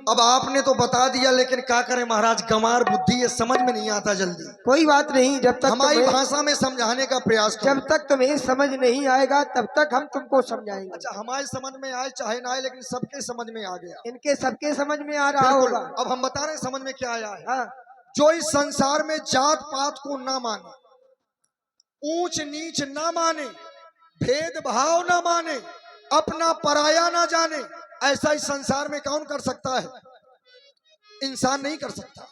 अब आपने तो बता दिया, लेकिन क्या करें महाराज, गंवार बुद्धि है, समझ में नहीं आता जल्दी। कोई बात नहीं, जब तक हमारी भाषा में समझाने का प्रयास करो। जब तक तुम्हें समझ नहीं आएगा तब तक हम तुमको समझाएंगे। अच्छा, हमारी समझ में आए चाहे ना आए, लेकिन सबके समझ में आ गया। इनके सबके समझ में आ रहा होगा। अब हम बता रहे हैं समझ में क्या आया है। हाँ। जो इस संसार में जात पात को ना माने, ऊंच नीच ना माने, भेदभाव ना माने, अपना पराया ना जाने, ऐसा इस संसार में कौन कर सकता है? इंसान नहीं कर सकता,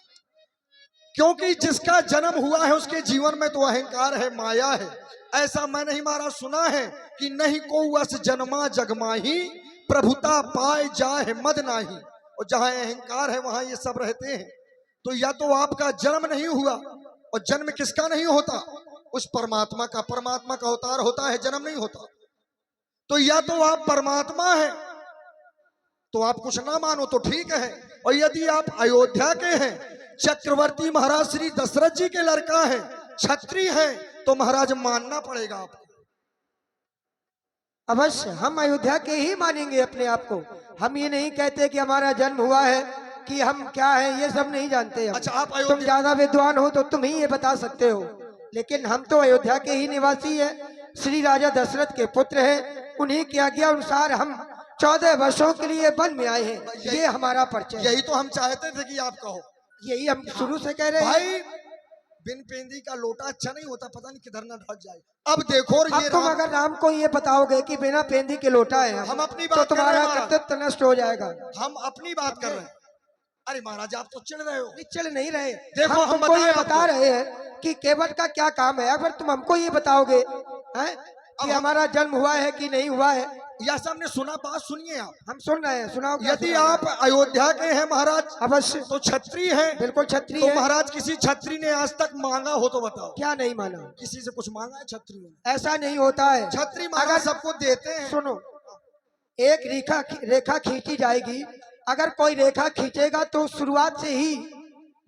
क्योंकि जिसका जन्म हुआ है उसके जीवन में तो अहंकार है, माया है। ऐसा मैं नहीं महाराज सुना है कि नहीं को वस जन्मा जगमाही, प्रभुता पाए जाए मद नाही। और जहां अहंकार है वहां ये सब रहते हैं। तो या तो आपका जन्म नहीं हुआ, और जन्म किसका नहीं होता? उस परमात्मा का। परमात्मा का अवतार होता है, जन्म नहीं होता। तो या तो आप परमात्मा है तो आप कुछ ना मानो तो ठीक है, और यदि आप अयोध्या के हैं, चक्रवर्ती महाराज श्री दशरथ जी के लड़का है, क्षत्रिय है, तो महाराज मानना पड़ेगा आपको। अवश्य हम अयोध्या के ही मानेंगे अपने आप को। हम ये नहीं कहते कि हमारा जन्म हुआ है, कि हम क्या है, ये सब नहीं जानते हम। अच्छा, आप तुम ज्यादा विद्वान हो तो तुम ही ये बता सकते हो, लेकिन हम तो अयोध्या के ही निवासी है, श्री राजा दशरथ के पुत्र हैं। उन्हीं की आज्ञा अनुसार हम 14 वर्षों के लिए वन में आए हैं। ये हमारा परिचय। यही तो हम चाहते थे कि आप कहो। यही हम शुरू से कह रहे हैं भाई, बिन पेंदी का लोटा अच्छा नहीं होता, पता नहीं किधर ना ढक जाए। अब देखो, अब तुम अगर राम को ये बताओगे कि बिना पेंदी के लोटा है, हम अपनी तो बात तुम्हारा कर्तव्य नष्ट हो जाएगा। हम अपनी बात कर रहे हैं। अरे महाराज, आप तो चिढ़ रहे हो। चिढ़ नहीं रहे। देखो, हम तुमको ये बता रहे हैं कि केवट का क्या काम है। अगर तुम हमको ये बताओगे हैं कि हमारा जन्म हुआ है कि नहीं हुआ है, या सामने सुना, बात सुनिए आप। हम सुन रहे हैं, सुनाओ। यदि आप अयोध्या के हैं महाराज, अवश्य, तो क्षत्रिय हैं। बिल्कुल क्षत्रिय तो है। महाराज, किसी क्षत्रिय ने आज तक मांगा हो तो बताओ। क्या नहीं माना? किसी से कुछ मांगा है क्षत्रिय ने? ऐसा नहीं होता है। क्षत्रिय अगर सबको देते हैं। सुनो, एक रेखा खींची जाएगी। अगर कोई रेखा खींचेगा तो शुरुआत से ही,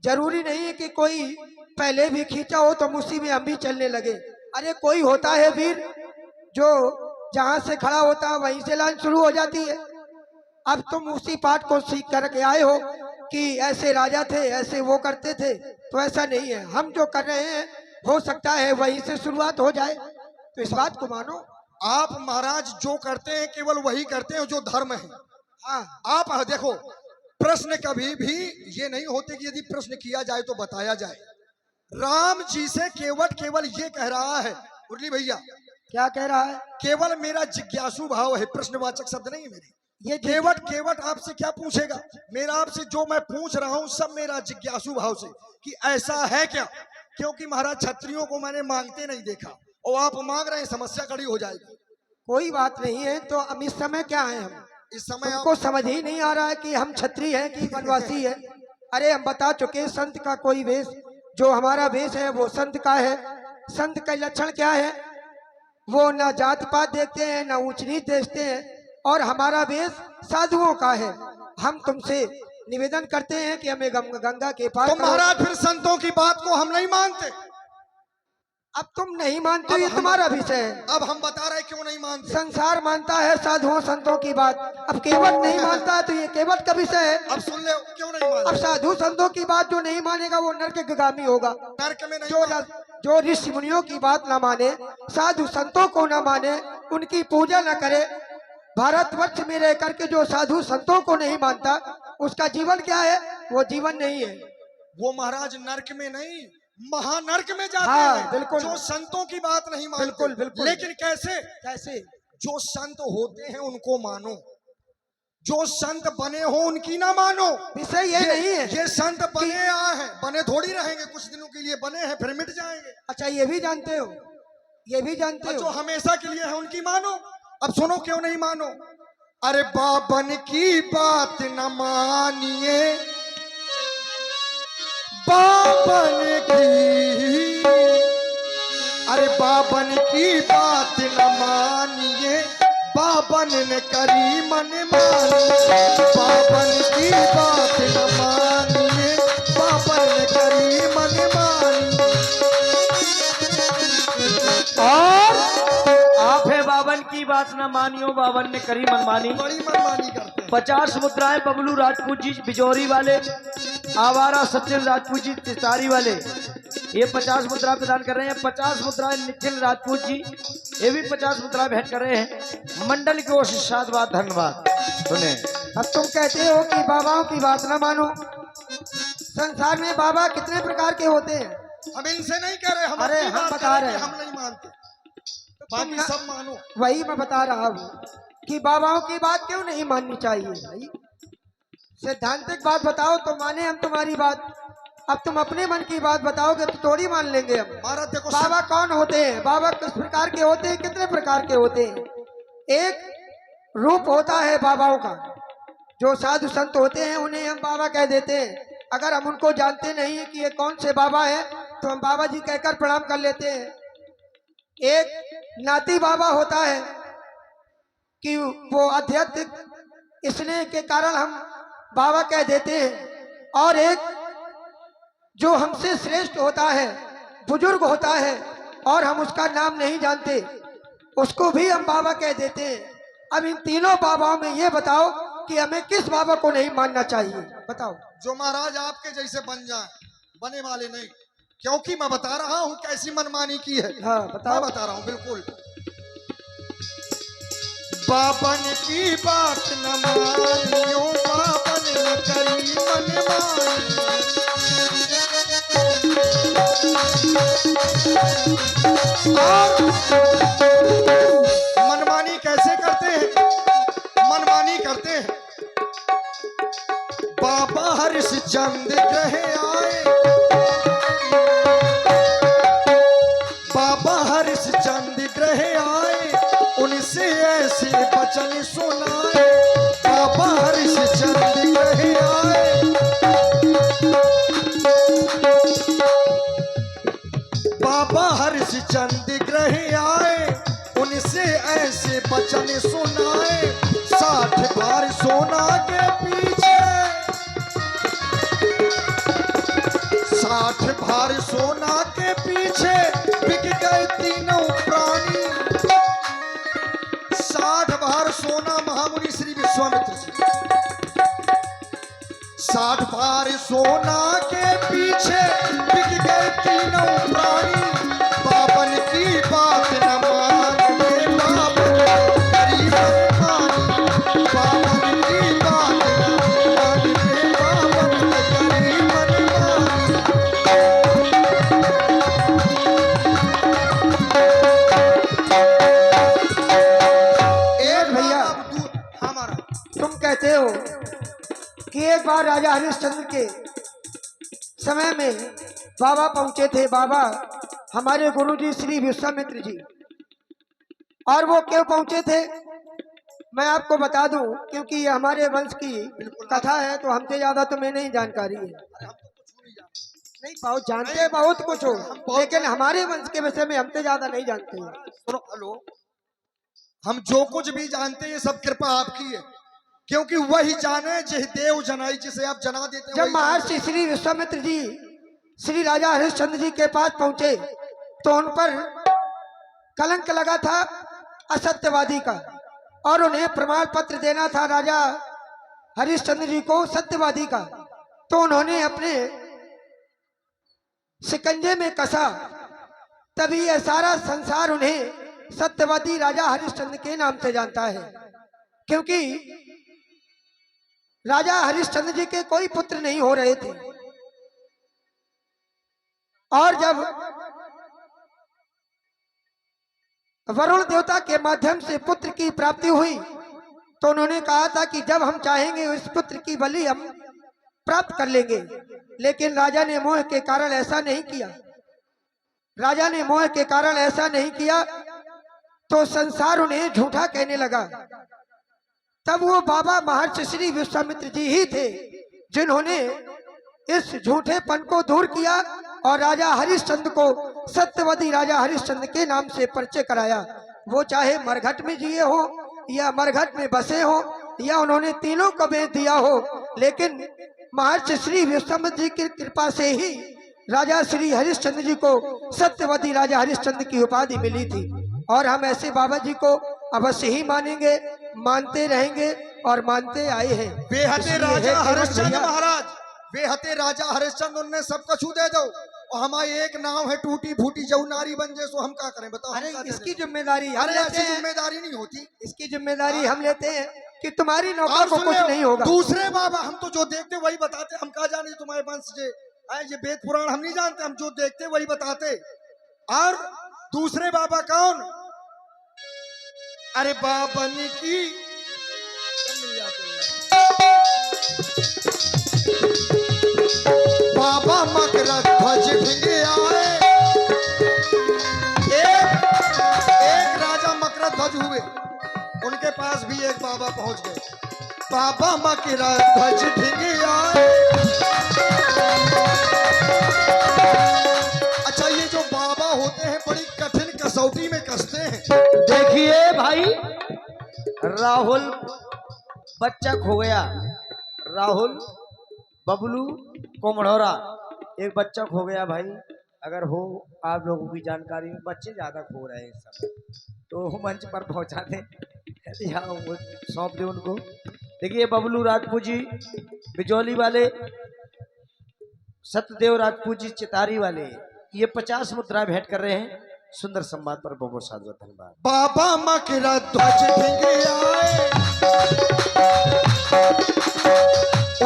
जरूरी नहीं है कि कोई पहले भी खींचा हो तो उसी में हम भी चलने लगे। अरे कोई होता है वीर, जो जहां से खड़ा होता है वहीं से लाइन शुरू हो जाती है। अब तुम उसी पाठ को सीख करके आए हो कि ऐसे राजा थे, ऐसे वो करते थे, तो ऐसा नहीं है। हम जो कर रहे हैं हो सकता है वहीं से शुरुआत हो जाए, तो इस बात को मानो। आप महाराज जो करते हैं केवल वही करते हैं जो धर्म है। हाँ, आप देखो, प्रश्न कभी भी ये नहीं होते कि यदि प्रश्न किया जाए तो बताया जाए। राम जी से केवल ये कह रहा है, मुरली भैया क्या कह रहा है? केवल मेरा जिज्ञासु भाव है, प्रश्नवाचक शब्द नहीं है मेरे। ये केवट आपसे क्या पूछेगा? मेरा आपसे जो मैं पूछ रहा हूं सब मेरा जिज्ञासु भाव से कि ऐसा है क्या। क्योंकि महाराज क्षत्रियों को मैंने मांगते नहीं देखा, और आप मांग रहे हैं, समस्या खड़ी हो जाएगी। कोई बात नहीं है। तो अब इस समय क्या है? हम इस समय आपको समझ ही नहीं आ रहा है कि हम क्षत्रिय हैं कि वनवासी है। अरे हम बता चुके, संत का कोई वेश, जो हमारा वेश है वो संत का है। संत का लक्षण क्या है? वो ना जात पात देखते हैं, ना ऊंच नीच देखते हैं, और हमारा वेश साधुओं का है। हम तुमसे निवेदन करते हैं कि हमें गंगा के पार। तो महाराज फिर संतों की बात को हम नहीं मानते। अब तुम नहीं मानते हो, ये तुम्हारा विषय है। अब हम बता रहे क्यों नहीं मानते। संसार मानता है साधुओं संतों की बात, अब केवट नहीं मानता है, तो ये केवट का विषय है। अब सुन ले, क्यों नहीं मानते। अब साधु संतों की बात जो नहीं मानेगा वो नरकगामी होगा। नरक में नहीं। जो ऋषि मुनियों की बात ना माने, साधु संतों को ना माने, उनकी पूजा न करे, भारतवर्ष में रह करके जो साधु संतों को नहीं मानता, उसका जीवन क्या है? वो जीवन नहीं है। वो महाराज नरक में नहीं, महानरक में जाते हैं। बिल्कुल। जो संतों की बात नहीं मानते। बिल्कुल बिल्कुल। लेकिन कैसे? जो संत होते हैं उनको मानो, जो संत बने हो उनकी ना मानो। विषय ये नहीं है। ये संत बने आए हैं, बने थोड़ी रहेंगे, कुछ दिनों के लिए बने हैं फिर मिट जाएंगे। अच्छा, ये भी जानते हो? ये भी जानते हो? जो हमेशा के लिए है उनकी मानो। अब सुनो, क्यों नहीं मानो। अरे बाबन की बात न मानिए, बाबन की, अरे बाबन की बात न मानिए, बाबन ने करी मन मानिए। बाबन की बात न मानिए, बाबन ने करी मन मानिए। और आप है बाबन की बात न मानियो, बाबन ने करी मनमानी। बड़ी मनमानी करते हैं। 50 मुद्राएं बबलू राजपूत जी बिजौरी वाले, आवारा सचिन राजपूत जी तिसारी वाले, ये 50 मुद्रा प्रदान कर रहे हैं। 50 मुद्राएं निखिल राजपूत जी, ये भी 50 मुद्रा भेंट कर रहे हैं। मंडल की ओर से साधुवाद धन्यवाद। सुने, अब तुम कहते हो कि बाबाओं की बात ना मानो। संसार में बाबा कितने प्रकार के होते हैं। हम इनसे नहीं कह रहे, हम अरे अपनी हम बात बता कर रहे कि हैं। हम नहीं मानते, तुम बाकी ना- सब मानो। वही मैं बता रहा हूँ कि बाबाओं की बात क्यों नहीं माननी चाहिए भाई। सैद्धांतिक बात बताओ तो माने हम तुम्हारी बात। अब तुम अपने मन की बात बताओगे तो थोड़ी मान लेंगे हम। महाराज देखो, बाबा कौन होते हैं, बाबा किस प्रकार के होते हैं, कितने प्रकार के होते हैं। एक रूप होता है बाबाओं का, जो साधु संत होते हैं उन्हें हम बाबा कह देते हैं। अगर हम उनको जानते नहीं है कि ये कौन से बाबा है तो हम बाबा जी कहकर प्रणाम कर लेते हैं। एक नाती बाबा होता है कि वो आध्यात्मिक स्नेह के कारण हम बाबा कह देते हैं। और एक जो हमसे श्रेष्ठ होता है, बुजुर्ग होता है और हम उसका नाम नहीं जानते, उसको भी हम बाबा कह देते हैं। अब इन तीनों बाबाओं में ये बताओ कि हमें किस बाबा को नहीं मानना चाहिए, बताओ। जो महाराज आपके जैसे बन जाए, बने वाले नहीं, क्योंकि मैं बता रहा हूँ कैसी मनमानी की है। हाँ बताओ। मैं बता रहा हूँ बिल्कुल। बाबन की बात न मानियो, बाबन न करी मनमानी कैसे करते हैं, मनमानी करते हैं। बाबा हरिश्चंद कहे आए, बाबा हरिश्चंद ग्रह आए, उनसे ऐसे वचन सुनाए। बाबा हरिश्चंद ग्रह आए, बाबा हरिश्चंद ग्रह आए, उनसे ऐसे वचन सुनाए। 60 भार सोना के पीछे, 60 भार सोना के पीछे बिक गए तीनों प्राणी। 60 भार सोना महामुनि श्री विश्वामित्र से, 60 भार सोना के पीछे बिक गए तीनों प्राणी। बाबन की बात न माने, बाबन करी मनमानी। बाबन की बात न माने, बाबन करी मनमानी। भैया, हमारा तुम कहते हो कि एक बार राजा हरिश्चंद्र के समय में बाबा पहुंचे थे, बाबा हमारे गुरुजी श्री विश्वामित्र जी। और वो क्यों पहुंचे थे मैं आपको बता दूं, क्योंकि ये हमारे वंश की कथा है तो हमसे ज्यादा तुम्हें नहीं जानकारी है। नहीं, बहुत जानते बहुत कुछ हो, लेकिन हमारे वंश के विषय में हमसे ज्यादा नहीं जानते हो। सुनो, हेलो, हम जो कुछ भी जानते हैं सब कृपा आपकी है, क्योंकि वही जाने जिह देव जनाई, जिसे आप जना देते हैं। जब महर्षि श्री विश्वामित्र जी श्री राजा हरिश्चंद्र जी के पास पहुंचे तो उन पर कलंक लगा था असत्यवादी का, और उन्हें प्रमाण पत्र देना था राजा हरिश्चंद्र जी को सत्यवादी का। तो उन्होंने अपने शिकंजे में कसा, तभी यह सारा संसार उन्हें सत्यवादी राजा हरिश्चंद्र के नाम से जानता है। क्योंकि राजा हरिश्चंद्र जी के कोई पुत्र नहीं हो रहे थे, और जब वरुण देवता के माध्यम से पुत्र की प्राप्ति हुई तो उन्होंने कहा था कि जब हम चाहेंगे उस पुत्र की बलि हम प्राप्त कर लेंगे। लेकिन राजा ने मोह के कारण ऐसा नहीं किया। राजा ने मोह के कारण ऐसा नहीं किया तो संसार उन्हें झूठा कहने लगा। तब वो बाबा महर्षि श्री विश्वामित्र जी ही थे जिन्होंने इस झूठेपन को दूर किया और राजा हरिश्चंद्र को सत्यवती राजा हरिश्चंद्र के नाम से परिचय कराया। वो चाहे मरघट में जिए हो या मरघट में बसे हो या उन्होंने तीनों को भेज दिया हो, लेकिन महर्षि श्री विश्वामित्र जी की कृपा से ही राजा श्री हरिश्चंद्र जी को सत्यवती राजा हरिश्चंद्र की उपाधि मिली थी। और हम ऐसे बाबा जी को अवश्य ही मानेंगे, मानते रहेंगे और मानते आए हैं। बेहते इसलिए राजा हे केवट हरिश्चंद्र भैया, महाराज, बेहते राजा हरिश्चंद्र उनने सब कछु दे दो और हमारी एक नाव है टूटी फूटी जो नारी बन जाए, सो हम क्या करें बताओ? हम अरे क्या दे इसकी दें? जिम्मेदारी हम अरे लेते ऐसी हैं, जिम्मेदारी नहीं होती। इसकी जिम्मेदारी हम लेते हैं कि तुम्हारी नौका और को सुन कुछ ले, नहीं होगा। दूसरे बाबा हम तो जो देखते वही बताते, हम कहा जाने तुम्हारे वंश जे ये वेद पुराण हम नहीं जानते, हम जो देखते वही बताते। और दूसरे बाबा कौन? अरे बाबन की मिल जाते हैं। बाबा मकरा ध्वज ढिंगे आए, एक राजा मकरा ध्वज हुए, उनके पास भी एक बाबा पहुंच गए। बाबा मकरा ध्वज ढिंगे आए। अच्छा, ये जो बाबा होते हैं बड़ी कठिन कसौटी में कसते हैं। देखिए भाई, राहुल बच्चा खो गया, राहुल बबलू कोमड़ौरा एक बच्चा खो गया भाई। अगर हो आप लोगों की जानकारी में, बच्चे ज्यादा खो रहे हैं इस समय, तो मंच पर पहुंचा दें या वो सौंप दे उनको। देखिए बबलू राजपूत जी बिजौली वाले, सत्यदेव राजपूत जी चितारी वाले, ये 50 मुद्रा भेंट कर रहे हैं। सुंदर संवाद पर बहुत साधु धन्यवाद। बाबा मकरा ध्वज ढिंगे आए,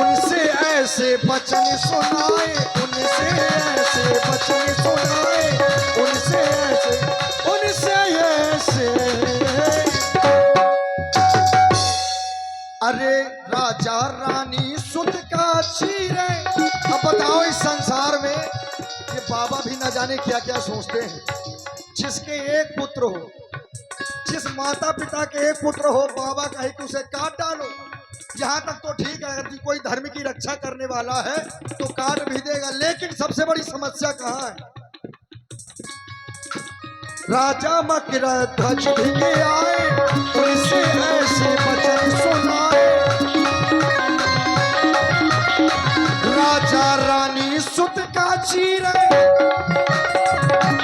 उनसे ऐसे वचन सुनाए, उनसे ऐसे वचन सुनाए, उनसे ऐसे अरे राजा रानी सुत का चीरे। अब बताओ इस संसार में ये बाबा भी न जाने क्या क्या सोचते हैं। जिसके एक पुत्र हो, जिस माता पिता के एक पुत्र हो, बाबा कहे कि उसे काट डालो, यहाँ तक तो ठीक है, अगर कोई धर्म की रक्षा करने वाला है तो काट भी देगा। लेकिन सबसे बड़ी समस्या कहाँ है? राजा मकरा ध्वज ढिंगे आए, उनसे ऐसे वचन सुनाए, राजा रानी सुत का चीरे,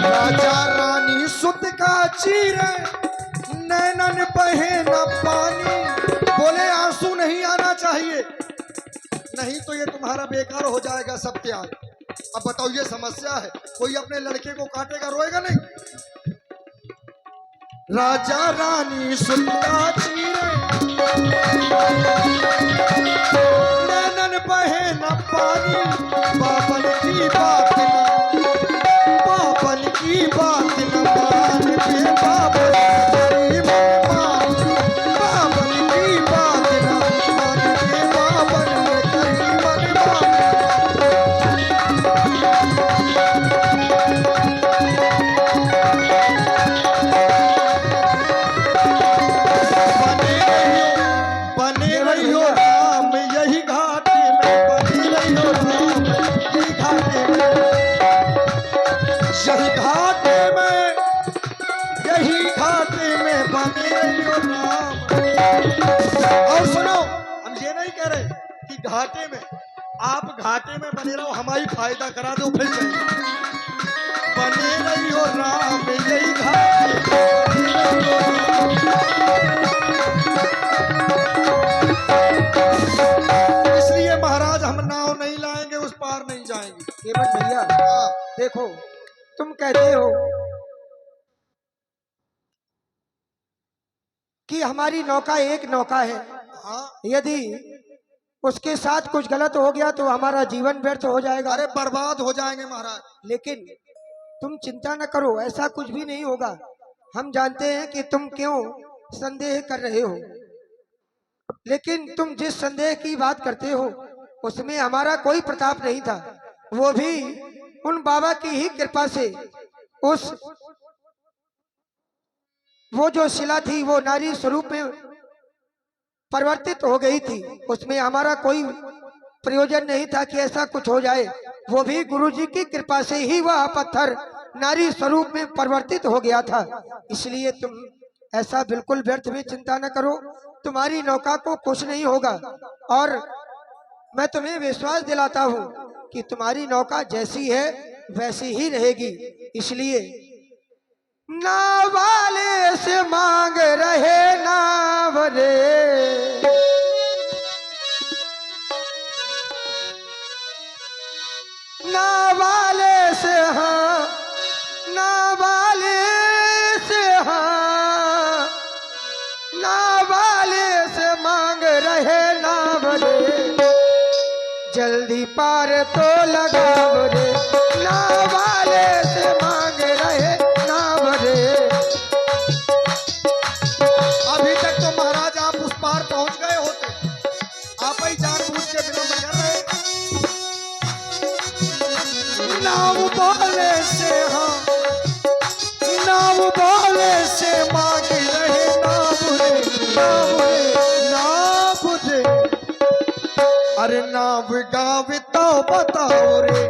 राजा रानी सुत का चीरे, नैनन बहे न पानी। बोले आंसू नहीं आना चाहिए, नहीं तो ये तुम्हारा बेकार हो जाएगा सब त्याग। अब बताओ, ये समस्या है, कोई अपने लड़के को काटेगा रोएगा नहीं? राजा रानी सुत का चीरे, नैनन बहे न पानी, बाबन की बात न, बाबन की बात न मान पे, बाबन की मान, बाबन की बात न मान पे, बाबन ने करी मन मान। बने रहियो राम यही घाटी में, बने रहियो राम यही घाटी में, यही घाटी में, यही घाटी में बने रहियो राम। और सुनो, हम ये नहीं कह रहे कि घाटे में, आप घाटे में बने रहो, हमारी फायदा करा दो फिर चलिए। बने रहियो राम यही घाटी में, बने रहियो राम। इसलिए महाराज हम नाव नहीं लाएंगे, उस पार नहीं जाएंगे। केवट भैया हाँ, देखो, तुम कहते हो कि हमारी नौका एक नौका है, हाँ, यदि उसके साथ कुछ गलत हो गया तो हमारा जीवन व्यर्थ हो जाएगा। अरे बर्बाद हो जाएंगे महाराज। लेकिन तुम चिंता न करो, ऐसा कुछ भी नहीं होगा। हम जानते हैं कि तुम क्यों संदेह कर रहे हो, लेकिन तुम जिस संदेह की बात करते हो उसमें हमारा कोई प्रताप नहीं था, वो भी उन बाबा की ही कृपा से। वो जो शिला थी वो नारी स्वरूप में परिवर्तित हो गई थी, उसमें हमारा कोई प्रयोजन नहीं था कि ऐसा कुछ हो जाए। वो भी गुरुजी की कृपा से ही वह पत्थर नारी स्वरूप में परिवर्तित हो गया था। इसलिए तुम ऐसा बिल्कुल व्यर्थ में चिंता न करो, तुम्हारी नौका को कुछ नहीं होगा। और मैं तुम्हें विश्वास दिलाता हूँ कि तुम्हारी नौका जैसी है वैसी ही रहेगी। इसलिए नाव वाले से मांग रहे नाव रे, नाव वाले से हाँ, नाव वाले से हाँ, नाव वाले से मांग रहे नाव रे, जल्दी पार तो लगाव रे, नाव वाले से मांग रहे नाव रे। अभी तक तो महाराज आप उस पार पहुंच गए होते, आप ही जानबूझ के विलंब कर रहे हैं। नाव वाले से हाँ, नाव वाले से मांग रहे नाव रे, नाव रे, नाव रे। अरे नाव गाँव तो बताओ रे,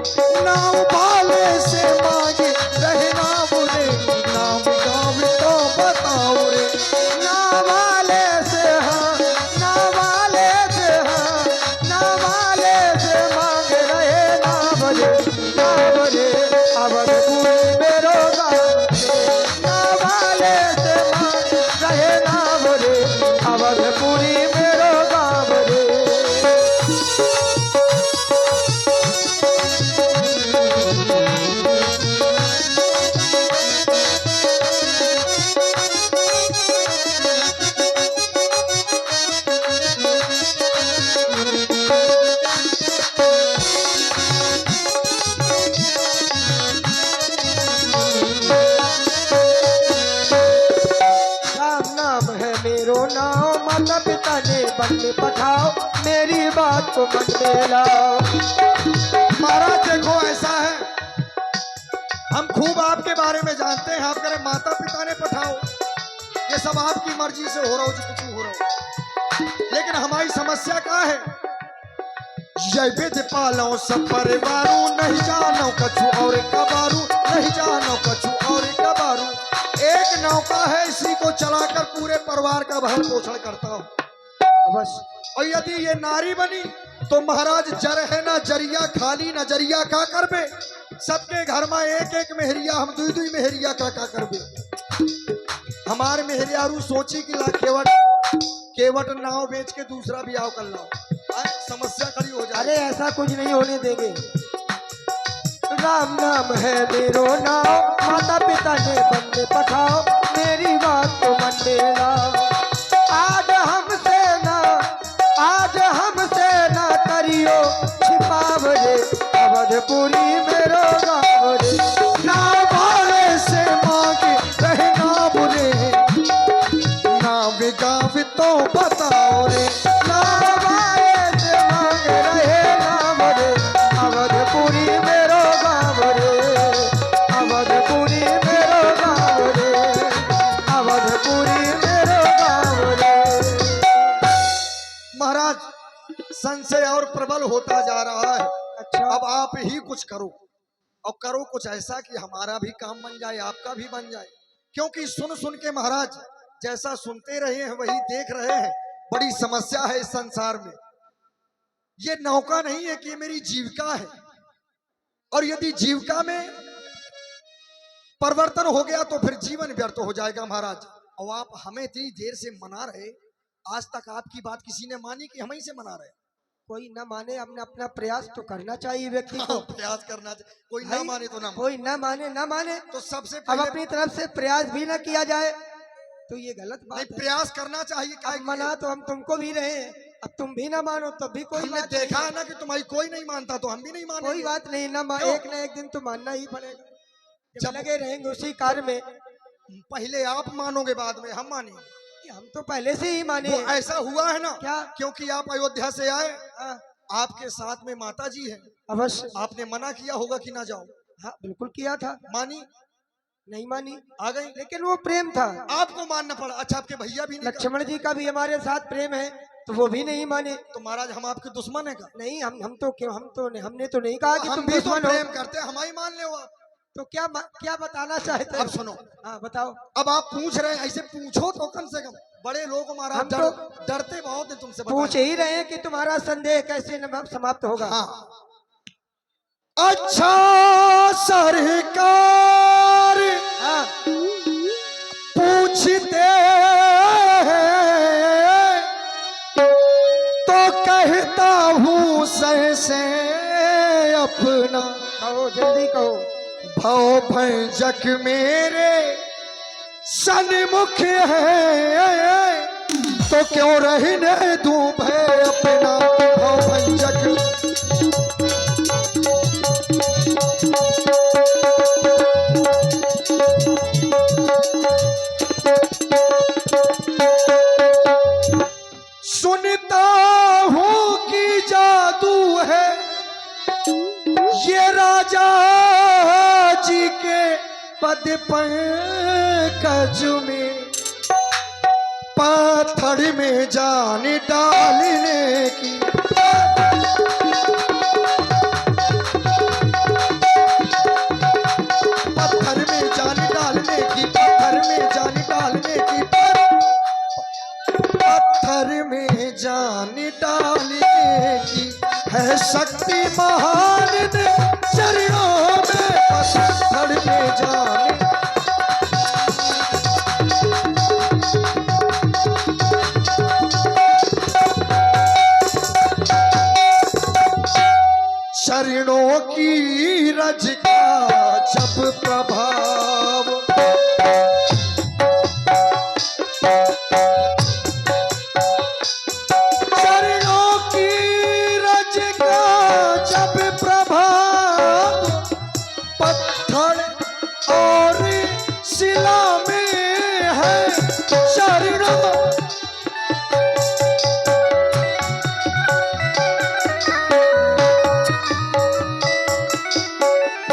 नाव वाले से मांगे रहे नाव रे, नाव गाँव तो बताओ रे। नाव वाले से हाँ, नाव वाले से हाँ, नाव वाले से मांग रहे नाव रे, नाव रे, अवधपुरी मेरो गाँव रे, नाव वाले से मांग रहे नाव रे, अवधपुरी मेरो गाँव रे। राम नाम है मेरो नाम, माता पिता ने बन में पठाओ, मेरी बात को मन में लाओ। महाराज देखो ऐसा है, हम खूब आपके बारे में जानते हैं, आप करें माता पिता ने पठाओ, ये सब आपकी मर्जी से हो रहा हो जो कुछ हो रहा हो, लेकिन हमारी समस्या क्या है? जय विधि पालो सब परिवारों, नहीं जानो कछु और कबारू, नहीं जानो कछु और कबारू। एक नौका है, इसी को चलाकर पूरे परिवार का भरण पोषण करता हूँ बस। और यदि ये नारी बनी तो महाराज जर है ना जरिया, खाली नजरिया का करबे, सबके घर में एक एक मेहरिया, हम दुई दुई मेहरिया का करबे। हमारे मेहरियारू सोची कि ला केवट नाव बेच के दूसरा भी आओ कर लाओ, समस्या खड़ी हो जाए। अरे ऐसा कुछ नहीं होने देंगे। राम नाम है मेरो नाम, माता पिता ने बन में पठाओ, मेरी बात को मन में लाओ। आज हमसे ना करियो छिपाव रे, अवधपुरी मेरो गाँव रे, नाव वाले से मांगे रहे नाव रे, नाव गाँव तो बताओ रे, नाव वाले से मांग रहे नाम रे, अवधपुरी मेरो गाँव रे, अवधपुरी मेरो गाँव रे, अवधपुरी मेरो गाँव रे। महाराज संशय और प्रबल होता जा रहा है। अच्छा, अब आप ही कुछ करो, और करो कुछ ऐसा कि हमारा भी काम बन जाए, आपका भी बन जाए। क्योंकि सुन सुन के महाराज जैसा सुनते रहे हैं वही देख रहे हैं, बड़ी समस्या है इस संसार में। ये नौका नहीं है कि ये मेरी जीविका है, और यदि जीविका में परिवर्तन हो गया तो फिर जीवन व्यर्थ हो जाएगा महाराज। और आप हमें इतनी देर से मना रहे, आज तक आपकी बात किसी ने मानी कि हम ही से मना रहे? कोई न माने, अपना अपना प्रयास तो करना चाहिए व्यक्ति को। प्रयास करना चाहिए, कोई ना भाई, माने तो ना माने। कोई न माने तो सबसे अब पहले अपनी तरफ से प्रयास भी न किया जाए तो ये गलत बात नहीं, है। प्रयास करना चाहिए। अब काहे मना तो हम तुमको भी रहे हैं, अब तुम भी ना मानो तब भी कोई हमने बात देखा नहीं। है ना कि तुम्हारी कोई नहीं मानता तो हम भी नहीं मानेंगे। कोई बात नहीं, क्यों? एक न एक दिन तो मानना ही पड़ेगा। जब जब- लगे रहेंगे उसी कार्य में। पहले आप मानोगे बाद में हम मानेंगे। हम तो पहले से ही माने। वो ऐसा हुआ है ना, क्या? क्योंकि आप अयोध्या से आए, हाँ, आपके साथ में माता जी है, अवश्य। आपने मना किया होगा कि ना जाओ, हाँ बिल्कुल किया था, मानी? नहीं मानी, आ गई, लेकिन वो प्रेम था। आपको मानना पड़ा। अच्छा, आपके भैया भी नहीं कहा? लक्ष्मण जी का भी हमारे साथ प्रेम है तो वो भी नहीं माने। तो महाराज हम आपके दुश्मन है का? नहीं, हम तो क्यों, हमने तो नहीं कहा कि हम तुम भी तो दुश्मन हो। प्रेम करते हैं, हमारी मान ले हो आप। तो क्या बताना चाहते अब हो? सुनो, हाँ बताओ। अब आप पूछ रहे हैं, ऐसे पूछो तो कम से कम। बड़े लोग महाराज हम तो डरते बहुत है तुमसे। पूछ ही रहे हैं कि तुम्हारा संदेह कैसे समाप्त होगा। हाँ। अच्छा सरकार, हाँ से अपना कहो, जल्दी कहो। भव भंजक मेरे सन्मुख है, तो क्यों रहने दूं भय अपना। भव भंजक सुनता हूं कि जादू है ये राजा जी के पद पंकज में, पत्थर में जान डालने की। पत्थर में जान डालने की, पत्थर में जान डालने की, पत्थर में जान डालने की है शक्ति महान ने चरणों में। पत्थर में जान चरणों की रज